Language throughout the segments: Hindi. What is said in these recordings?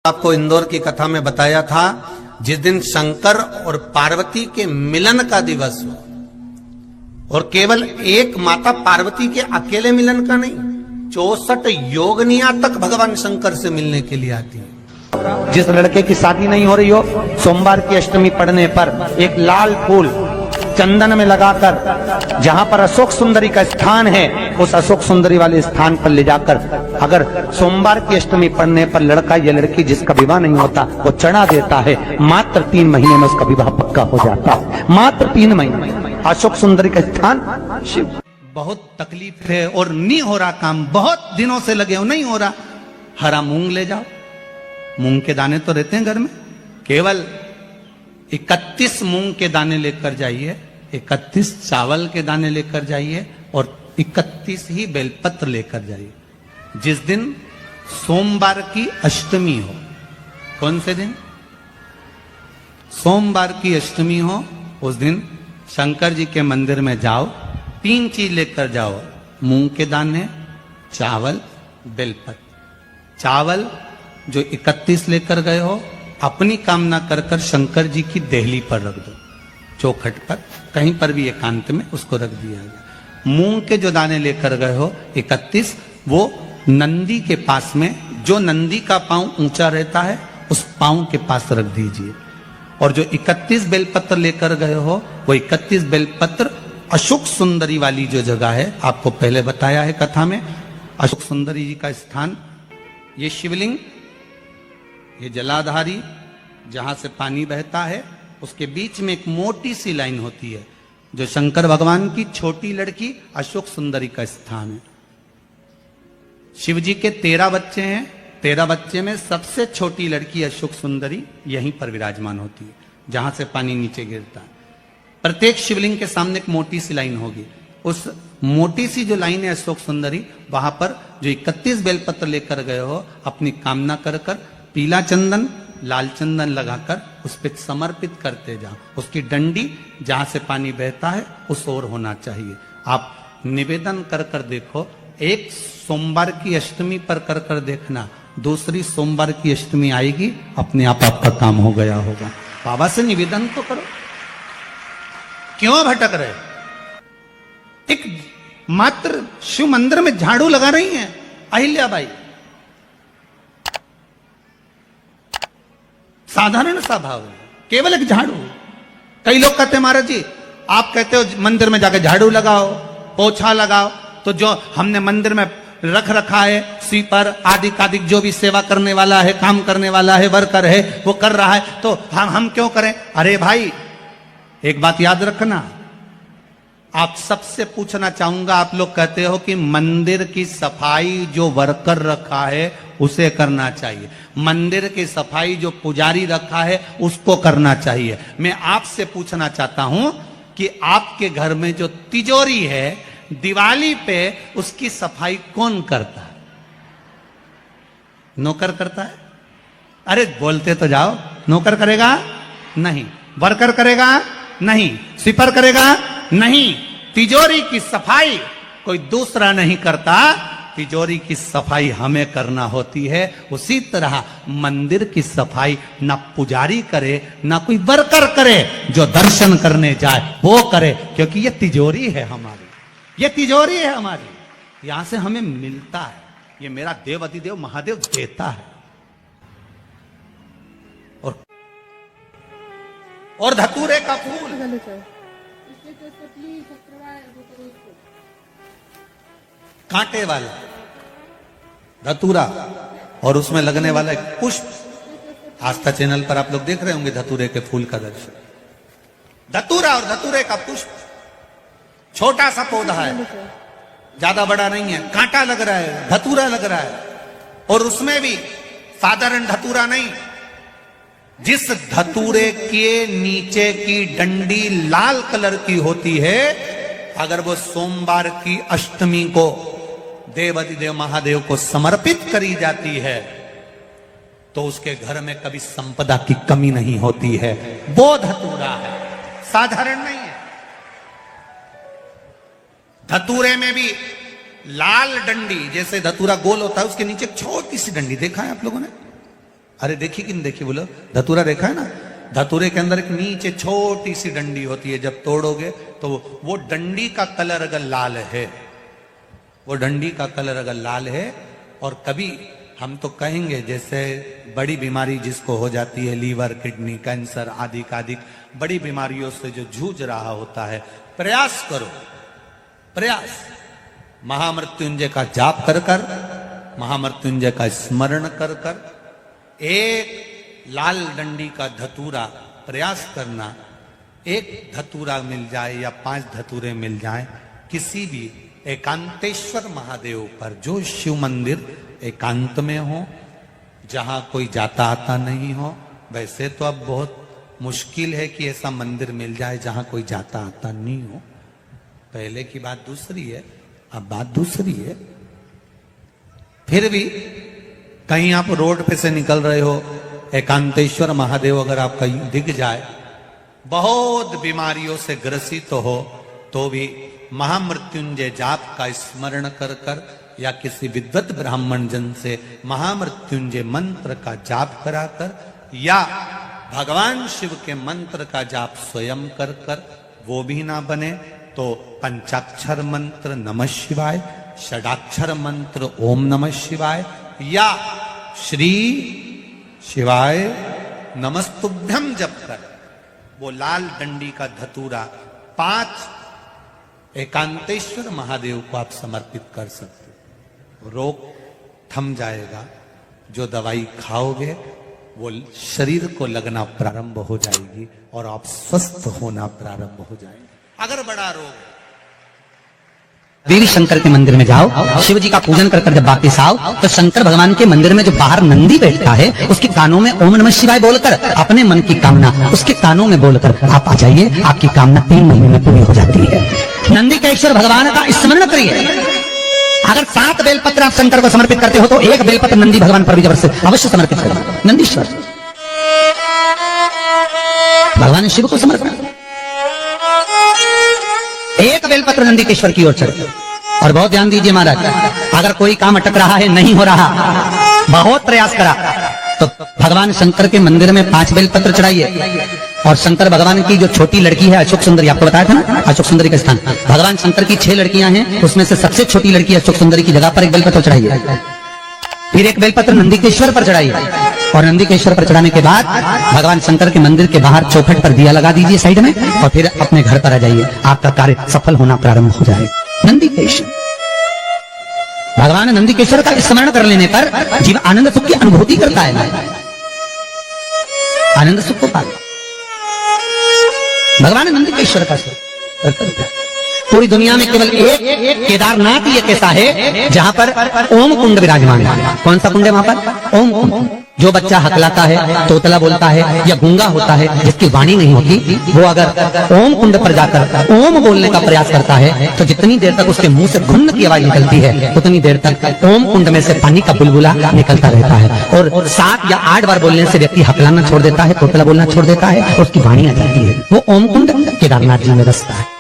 आपको इंदौर की कथा में बताया था, जिस दिन शंकर और पार्वती के मिलन का दिवस हो, और केवल एक माता पार्वती के अकेले मिलन का नहीं, 64 योगनिया तक भगवान शंकर से मिलने के लिए आती है। जिस लड़के की शादी नहीं हो रही हो, सोमवार की अष्टमी पड़ने पर एक लाल फूल चंदन में लगाकर जहां पर अशोक सुंदरी का स्थान है, उस अशोक सुंदरी वाले स्थान पर ले जाकर अगर सोमवार की अष्टमी पड़ने पर लड़का या लड़की जिसका विवाह नहीं होता वो चढ़ा देता है, मात्र 3 महीने में उसका विवाह पक्का हो जाता है। मात्र 3 महीने। अशोक सुंदरी का स्थान शिव। बहुत तकलीफ है और नहीं हो रहा काम, बहुत दिनों से लगे हो, नहीं हो रहा। हरा मूंग ले जाओ, मूंग के दाने तो रहते हैं घर में, केवल 31 मूंग के दाने लेकर जाइए, 31 चावल के दाने लेकर जाइए और 31 ही बेलपत्र लेकर जाइए। जिस दिन सोमवार की अष्टमी हो, कौन से दिन? सोमवार की अष्टमी हो, उस दिन शंकर जी के मंदिर में जाओ, 3 चीज लेकर जाओ, मूंग के दाने, चावल, बेलपत्र। चावल जो 31 लेकर गए हो, अपनी कामना कर कर शंकर जी की देहली पर रख दो, चौखट पर, कहीं पर भी एकांत में उसको रख दिया गया। मूंग के जो दाने लेकर गए हो 31, वो नंदी के पास में, जो नंदी का पांव ऊंचा रहता है उस पांव के पास रख दीजिए। और जो 31 बेलपत्र लेकर गए हो, वो 31 बेलपत्र अशोक सुंदरी वाली जो जगह है, आपको पहले बताया है कथा में, अशोक सुंदरी जी का स्थान, ये शिवलिंग, ये जलाधारी जहां से पानी बहता है, उसके बीच में एक मोटी सी लाइन होती है, जो शंकर भगवान की छोटी लड़की अशोक सुंदरी का स्थान है। शिव जी के 13 बच्चे हैं, 13 बच्चे में सबसे छोटी लड़की अशोक सुंदरी यहीं पर विराजमान होती है, जहां से पानी नीचे गिरता है। प्रत्येक शिवलिंग के सामने एक मोटी सी लाइन होगी, उस मोटी सी जो लाइन है अशोक सुंदरी, वहां पर जो 31 बेलपत्र लेकर गए हो, अपनी कामना कर कर पीला चंदन, लाल चंदन लगाकर उस पर समर्पित करते जाओ। उसकी डंडी जहां से पानी बहता है उस ओर होना चाहिए। आप निवेदन कर कर देखो, एक सोमवार की अष्टमी पर कर कर देखना, दूसरी सोमवार की अष्टमी आएगी, अपने आप आपका काम हो गया होगा। बाबा से निवेदन तो करो, क्यों भटक रहे? एक मात्र शिव मंदिर में झाड़ू लगा रही हैं अहिल्याबाई, साधारण सा भाव है, केवल एक झाड़ू। कई लोग कहते हैं महाराज जी, आप कहते हो मंदिर में जाकर झाड़ू लगाओ, पोछा लगाओ, तो जो हमने मंदिर में रख रखा है स्वीपर आदि कादिक, जो भी सेवा करने वाला है, काम करने वाला है, वर्कर है, वो कर रहा है, तो हम क्यों करें? अरे भाई, एक बात याद रखना, आप सबसे पूछना चाहूंगा, आप लोग कहते हो कि मंदिर की सफाई जो वर्कर रखा है उसे करना चाहिए, मंदिर की सफाई जो पुजारी रखा है उसको करना चाहिए। मैं आपसे पूछना चाहता हूं कि आपके घर में जो तिजोरी है, दिवाली पे उसकी सफाई कौन करता है? नौकर करता है? अरे बोलते तो जाओ। नौकर करेगा? नहीं। वर्कर करेगा? नहीं। स्वीपर करेगा? नहीं। तिजोरी की सफाई कोई दूसरा नहीं करता, तिजोरी की सफाई हमें करना होती है। उसी तरह मंदिर की सफाई ना पुजारी करे, ना कोई वर्कर करे, जो दर्शन करने जाए वो करे, क्योंकि ये तिजोरी है हमारी, ये तिजोरी है हमारी, यहां से हमें मिलता है, ये मेरा देव अधिदेव महादेव देता है। और धतूरे का फूल, कांटे वाला धतूरा, और उसमें लगने वाला एक पुष्प। आस्था चैनल पर आप लोग देख रहे होंगे धतूरे के फूल का दर्शन। धतूरा और धतूरे का पुष्प, छोटा सा पौधा है, ज्यादा बड़ा नहीं है, कांटा लग रहा है, धतूरा लग रहा है, और उसमें भी साधारण धतूरा नहीं, जिस धतूरे के नीचे की डंडी लाल कलर की होती है, अगर वो सोमवार की अष्टमी को देवाधिदेव महादेव को समर्पित करी जाती है, तो उसके घर में कभी संपदा की कमी नहीं होती है। वो धतूरा है, साधारण नहीं है। धतूरे में भी लाल डंडी, जैसे धतूरा गोल होता है उसके नीचे छोटी सी डंडी, देखा है आप लोगों ने? अरे देखी कि नहीं देखी बोलो, धतूरा देखा है ना, धतूरे के अंदर एक नीचे छोटी सी डंडी होती है, जब तोड़ोगे तो वो डंडी का कलर अगर लाल है, वो डंडी का कलर अगर लाल है, और कभी हम तो कहेंगे जैसे बड़ी बीमारी जिसको हो जाती है, लीवर, किडनी, कैंसर आदि आदि बड़ी बीमारियों से जो जूझ रहा होता है, प्रयास करो, प्रयास महामृत्युंजय का जाप कर कर, महामृत्युंजय का स्मरण कर कर, एक लाल डंडी का धतूरा प्रयास करना, एक धतूरा मिल जाए या 5 धतूरे मिल जाए किसी भी एकांतेश्वर महादेव पर, जो शिव मंदिर एकांत में हो, जहां कोई जाता आता नहीं हो। वैसे तो अब बहुत मुश्किल है कि ऐसा मंदिर मिल जाए जहां कोई जाता आता नहीं हो, पहले की बात दूसरी है, अब बात दूसरी है। फिर भी कहीं आप रोड पे से निकल रहे हो, एकांतेश्वर महादेव अगर आपका दिख जाए, बहुत बीमारियों से ग्रसित हो, तो भी महामृत्युंजय जाप का स्मरण कर कर या किसी विद्वत ब्राह्मण जन से महामृत्युंजय मंत्र का जाप कराकर, या भगवान शिव के मंत्र का जाप स्वयं कर कर, वो भी ना बने तो पंचाक्षर मंत्र नमः शिवाय, षडाक्षर मंत्र ओम नमः शिवाय, या श्री शिवाय नमस्तुभ्यम जप कर वो लाल डंडी का धतूरा 5 एकांतेश्वर महादेव को आप समर्पित कर सकते हो। रोग थम जाएगा, जो दवाई खाओगे वो शरीर को लगना प्रारंभ हो जाएगी और आप स्वस्थ होना प्रारंभ हो जाएंगे। अगर बड़ा रोग है, देवी शंकर के मंदिर में जाओ, शिव जी का पूजन कर जब वापिस आओ, तो शंकर भगवान के मंदिर में जो बाहर नंदी बैठता है, उसके कानों में ओम नमः शिवाय बोलकर अपने मन की कामना उसके कानों में बोलकर आप आ जाइए, आपकी कामना 3 महीने में पूरी हो जाती है। नंदी के ईश्वर भगवान का स्मरण करिए। अगर 7 बेलपत्र आप शंकर को समर्पित करते हो, तो 1 बेलपत्र नंदी भगवान पर भी अवश्य समर्पित करें। नंदीश्वर भगवान शिव को समर्पण, 1 बेलपत्र नंदीकेश्वर की ओर चढ़े। और बहुत ध्यान दीजिए महाराज, अगर कोई काम अटक रहा है, नहीं हो रहा, बहुत प्रयास करा, तो भगवान शंकर के मंदिर में 5 बेलपत्र चढ़ाइए। और शंकर भगवान की जो छोटी लड़की है अशोक सुंदरी, आपको बताया था ना, अशोक सुंदरी का स्थान, भगवान शंकर की 6 लड़कियां हैं, उसमें से सबसे छोटी लड़की अशोक सुंदरी की जगह पर 1 बेलपत्र चढ़ाइए। फिर 1 बेलपत्र नंदीकेश्वर पर चढ़ाइए। और नंदीकेश्वर पर चढ़ाने के बाद भगवान शंकर के मंदिर के बाहर चौखट पर दिया लगा दीजिए साइड में, और फिर अपने घर पर आ जाइए, आपका कार्य सफल होना प्रारंभ हो जाएगा। नंदीकेश्वर भगवान नंदीकेश्वर का स्मरण कर लेने पर जीव आनंद सुख की अनुभूति करता है, आनंद सुख को पाता। भगवान नंदीकेश्वर का पूरी दुनिया में केवल एक केदारनाथ ही एक ऐसा है जहां पर ओम कुंड विराजमान है। कौन सा कुंड है वहां पर? ओम कुंड। जो बच्चा हकलाता है, तोतला बोलता है या गूंगा होता है, जिसकी वाणी नहीं होती, वो अगर ओम कुंड पर जाकर ओम बोलने का प्रयास करता है, तो जितनी देर तक उसके मुंह से घुन्न की आवाज निकलती है, उतनी देर तक ओम कुंड में से पानी का बुलबुला निकलता रहता है। और 7 या 8 बार बोलने से व्यक्ति हकलाना छोड़ देता है, तोतला बोलना छोड़ देता है, और उसकी वाणी आ जाती है। वो ओम कुंड केदारनाथ जी में बसता है।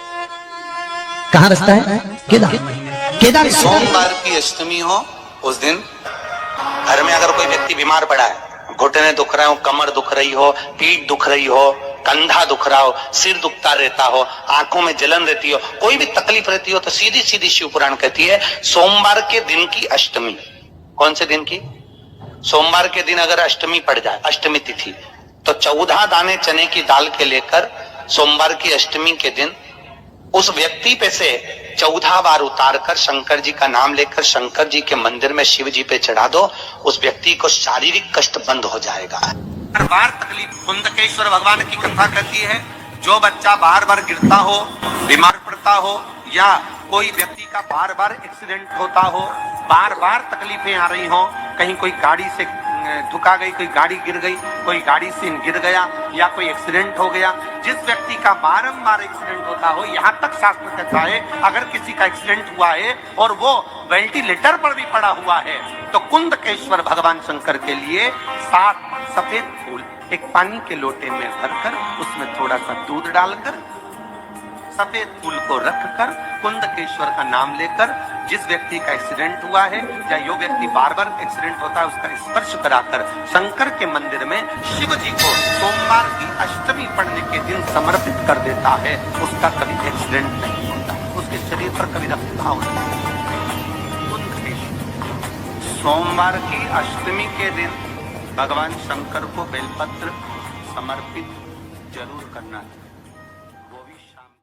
कहाँ बसता है? केदार। सोमवार की अष्टमी हो, उस दिन घर में अगर कोई व्यक्ति बीमार पड़ा है, घुटने दुख रहे हो, कमर दुख रही हो, पीठ दुख रही हो, कंधा दुख रहा हो, सिर दुखता रहता हो, आंखों में जलन रहती हो, कोई भी तकलीफ रहती हो, तो सीधी सीधी शिव पुराण कहती है सोमवार के दिन की अष्टमी। कौन से दिन की? सोमवार के दिन अगर अष्टमी पड़ जाए, अष्टमी तिथि, तो 14 दाने चने की दाल के लेकर सोमवार की अष्टमी के दिन उस व्यक्ति पे से 14 बार उतार कर शंकर जी का नाम लेकर शंकर जी के मंदिर में शिव जी पे चढ़ा दो, उस व्यक्ति को शारीरिक कष्ट बंद हो जाएगा। हर बार तकलीफ। कुंदकेश्वर भगवान की कथा कहती है, जो बच्चा बार बार गिरता हो, बीमार पड़ता हो, या कोई व्यक्ति का बार बार एक्सीडेंट होता हो, बार बार तकलीफें आ रही हो, कहीं कोई गाड़ी से धुका गई, कोई गाड़ी गिर गई, कोई गाड़ी से गिर गया, या कोई एक्सीडेंट हो गया, जिस व्यक्ति का बारंबार एक्सीडेंट होता हो, यहाँ तक शास्त्र कहता है अगर किसी का एक्सीडेंट हुआ है और वो वेंटिलेटर पर भी पड़ा हुआ है, तो कुंदकेश्वर भगवान शंकर के लिए 7 सफेद फूल एक पानी के लोटे में भरकर उसमें थोड़ा सा दूध डालकर सफेद फूल को रखकर कुंदकेश्वर का नाम लेकर जिस व्यक्ति का एक्सीडेंट हुआ है या जो व्यक्ति बार बार एक्सीडेंट होता है उसका स्पर्श कराकर शंकर के मंदिर में शिव जी को सोमवार की अष्टमी पड़ने के दिन समर्पित कर देता है, उसका कभी एक्सीडेंट नहीं होता, उसके शरीर पर कभी रक्तस्राव नहीं होता। सोमवार की अष्टमी के दिन भगवान शंकर को बेलपत्र समर्पित जरूर करना चाहिए।